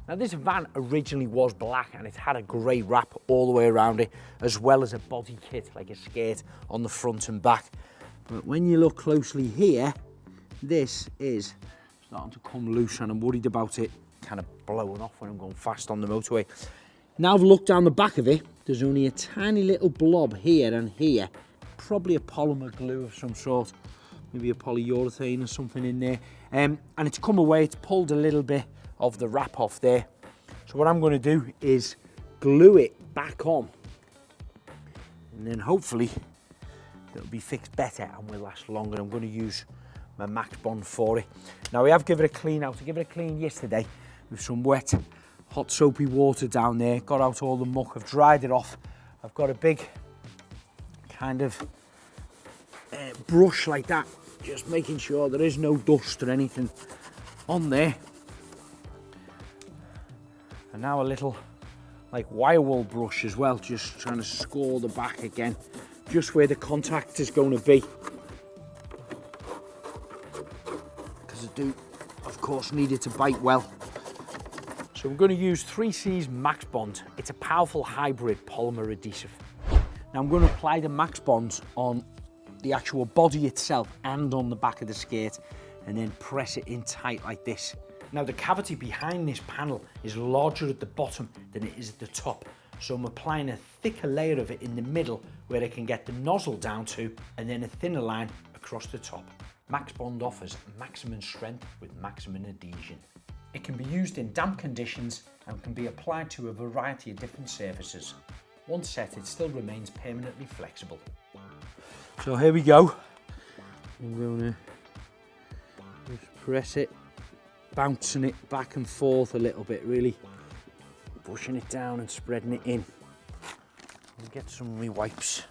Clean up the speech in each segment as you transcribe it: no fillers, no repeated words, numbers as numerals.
Now this van originally was black and it had a grey wrap all the way around it, as well as a body kit, like a skirt on the front and back. But when you look closely here, this is starting to come loose and I'm worried about it kind of blowing off when I'm going fast on the motorway. Now I've looked down the back of it, there's only a tiny little blob here and here, probably a polymer glue of some sort, maybe a polyurethane or something in there, and it's come away, it's pulled a little bit of the wrap off there. So what I'm going to do is glue it back on, and then hopefully it'll be fixed better and will last longer. I'm going to use my Max Bond for it. Now we have given it a clean out. I gave it a clean yesterday with some wet, hot soapy water down there, got out all the muck, I've dried it off. I've got a big kind of brush like that, just making sure there is no dust or anything on there. And now a little like wire wool brush as well, just trying to score the back again, just where the contact is going to be. Because I do, of course, need it to bite well. So we're going to use 3C's Max Bond. It's a powerful hybrid polymer adhesive. Now I'm going to apply the Max Bond on the actual body itself and on the back of the skirt, and then press it in tight like this. Now the cavity behind this panel is larger at the bottom than it is at the top, so I'm applying a thicker layer of it in the middle where I can get the nozzle down to, and then a thinner line across the top. Max Bond offers maximum strength with maximum adhesion. It can be used in damp conditions and can be applied to a variety of different surfaces. Once set, it still remains permanently flexible. So here we go. I'm going to just press it, bouncing it back and forth a little bit, really pushing it down and spreading it in. I'll get some of my wipes.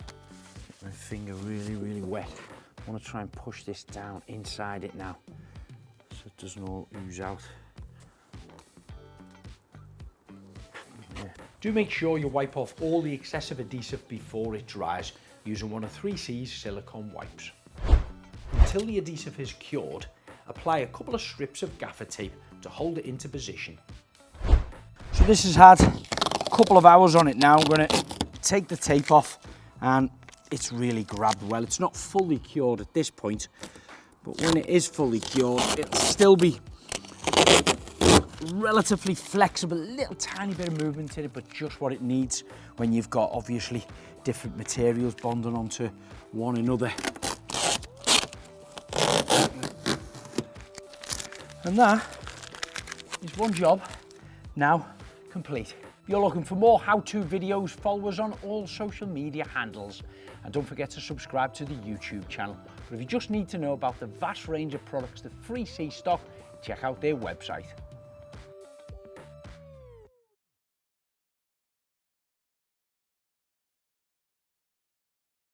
Get my finger really wet. I want to try and push this down inside it now so it doesn't all ooze out. Yeah. Do make sure you wipe off all the excessive adhesive before it dries using one of 3C's silicone wipes. Until the adhesive is cured, apply a couple of strips of gaffer tape to hold it into position. So this has had a couple of hours on it now. I'm going to take the tape off and it's really grabbed well. It's not fully cured at this point, but when it is fully cured, it'll still be relatively flexible, a little tiny bit of movement in it, but just what it needs when you've got obviously different materials bonding onto one another. And that is one job now complete. If you're looking for more how-to videos, follow us on all social media handles. And don't forget to subscribe to the YouTube channel. But if you just need to know about the vast range of products that 3C stock, check out their website.